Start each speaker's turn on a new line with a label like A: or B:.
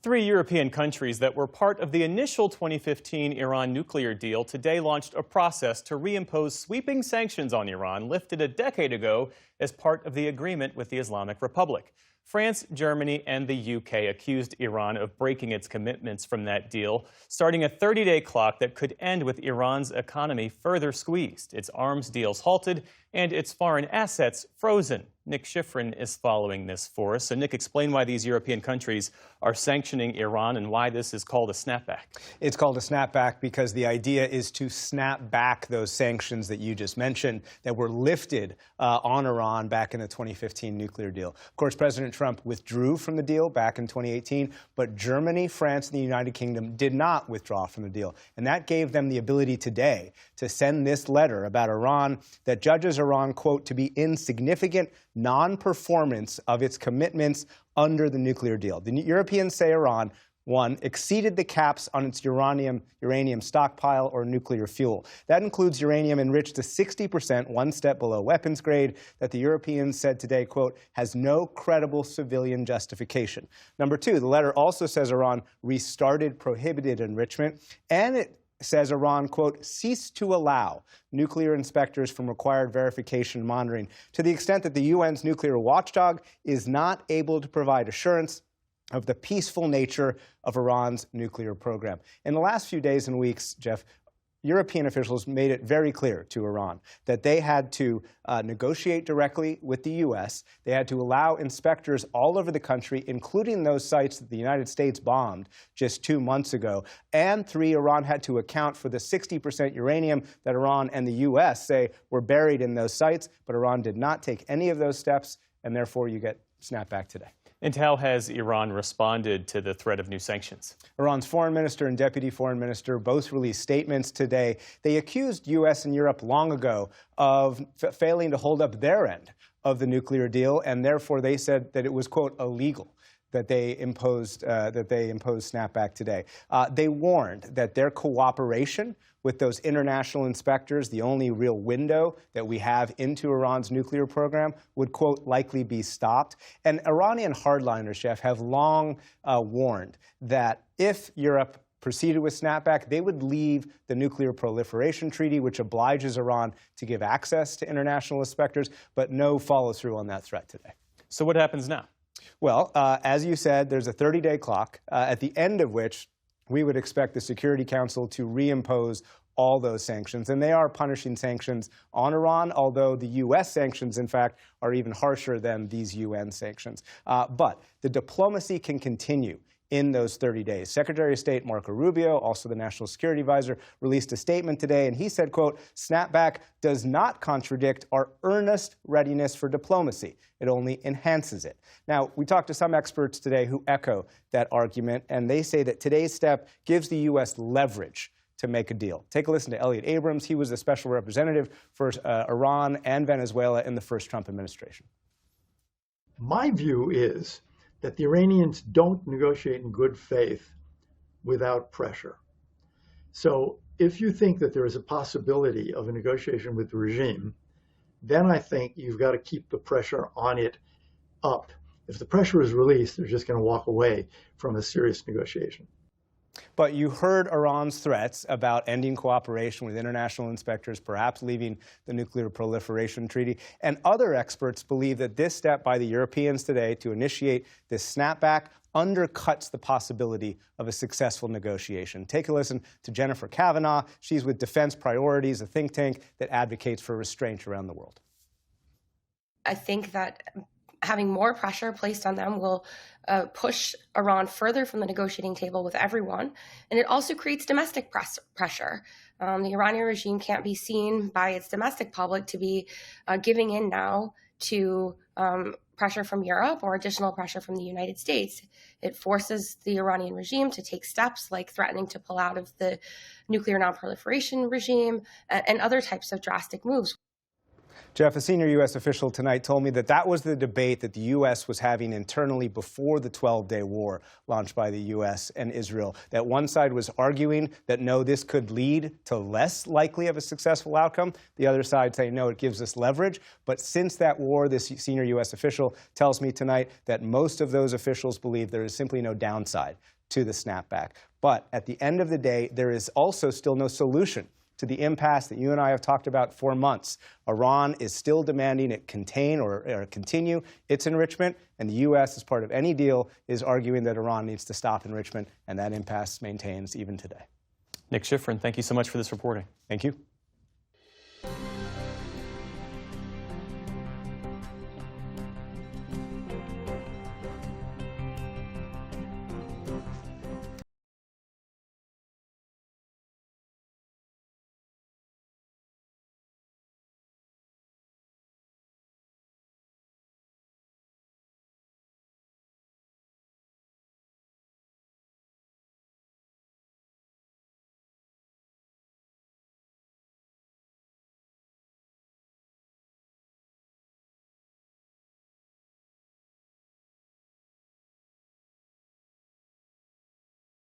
A: Three European countries that were part of the initial 2015 Iran nuclear deal today launched a process to reimpose sweeping sanctions on Iran lifted a decade ago as part of the agreement with the Islamic Republic. France, Germany, and the UK accused Iran of breaking its commitments from that deal, starting a 30-day clock that could end with Iran's economy further squeezed, its arms deals halted, and its foreign assets frozen. Nick Schifrin is following this for us. So, Nick, explain why these European countries are sanctioning Iran and why this is called a snapback.
B: It's called a snapback because the idea is to snap back those sanctions that you just mentioned that were lifted on Iran back in the 2015 nuclear deal. Of course, President Trump withdrew from the deal back in 2018, but Germany, France, and the United Kingdom did not withdraw from the deal. And that gave them the ability today to send this letter about Iran that judges Iran, quote, to be insignificant non-performance of its commitments under the nuclear deal. The Europeans say Iran, one, exceeded the caps on its uranium stockpile or nuclear fuel. That includes uranium enriched to 60%, one step below weapons grade, that the Europeans said today, quote, has no credible civilian justification. Number two, the letter also says Iran restarted prohibited enrichment, and it says Iran, quote, ceased to allow nuclear inspectors from required verification and monitoring to the extent that the UN's nuclear watchdog is not able to provide assurance of the peaceful nature of Iran's nuclear program. In the last few days and weeks, Jeff, European officials made it very clear to Iran that they had to negotiate directly with the U.S. They had to allow inspectors all over the country, including those sites that the United States bombed just 2 months ago. And three, Iran had to account for the 60% uranium that Iran and the U.S. say were buried in those sites. But Iran did not take any of those steps, and therefore you get snapback today.
A: And how has Iran responded to the threat of new sanctions?
B: Iran's foreign minister and deputy foreign minister both released statements today. They accused U.S. and Europe long ago of failing to hold up their end of the nuclear deal, and therefore they said that it was, quote, illegal that they imposed snapback today. They warned that their cooperation with those international inspectors, the only real window that we have into Iran's nuclear program, would, quote, likely be stopped. And Iranian hardliners, Jeff, have long warned that if Europe proceeded with snapback, they would leave the Nuclear Proliferation Treaty, which obliges Iran to give access to international inspectors, but no follow-through on that threat today.
A: So what happens now?
B: Well, as you said, there's a 30-day clock, at the end of which we would expect the Security Council to reimpose all those sanctions. And they are punishing sanctions on Iran, although the U.S. sanctions, in fact, are even harsher than these UN sanctions. But the diplomacy can continue in those 30 days. Secretary of State Marco Rubio, also the National Security Advisor, released a statement today, and he said, quote, snapback does not contradict our earnest readiness for diplomacy. It only enhances it. Now, we talked to some experts today who echo that argument, and they say that today's step gives the U.S. leverage to make a deal. Take a listen to Elliot Abrams. He was the special representative for Iran and Venezuela in the first Trump administration.
C: My view is that the Iranians don't negotiate in good faith without pressure. So if you think that there is a possibility of a negotiation with the regime, then I think you've got to keep the pressure on it up. If the pressure is released, they're just going to walk away from a serious negotiation.
B: But you heard Iran's threats about ending cooperation with international inspectors, perhaps leaving the Nuclear Proliferation Treaty. And other experts believe that this step by the Europeans today to initiate this snapback undercuts the possibility of a successful negotiation. Take a listen to Jennifer Kavanaugh. She's with Defense Priorities, a think tank that advocates for restraint around the world.
D: I think that having more pressure placed on them will push Iran further from the negotiating table with everyone. And it also creates domestic pressure. The Iranian regime can't be seen by its domestic public to be giving in now to pressure from Europe or additional pressure from the United States. It forces the Iranian regime to take steps like threatening to pull out of the nuclear nonproliferation regime and other types of drastic moves.
B: Jeff, a senior U.S. official tonight told me that that was the debate that the U.S. was having internally before the 12-day war launched by the U.S. and Israel, that one side was arguing that, no, this could lead to less likely of a successful outcome. The other side saying, no, it gives us leverage. But since that war, this senior U.S. official tells me tonight that most of those officials believe there is simply no downside to the snapback. But at the end of the day, there is also still no solution to the impasse that you and I have talked about for months. Iran is still demanding it contain or continue its enrichment, and the U.S., as part of any deal, is arguing that Iran needs to stop enrichment, and that impasse maintains even today.
A: Nick Schifrin, thank you so much for this reporting.
B: Thank you.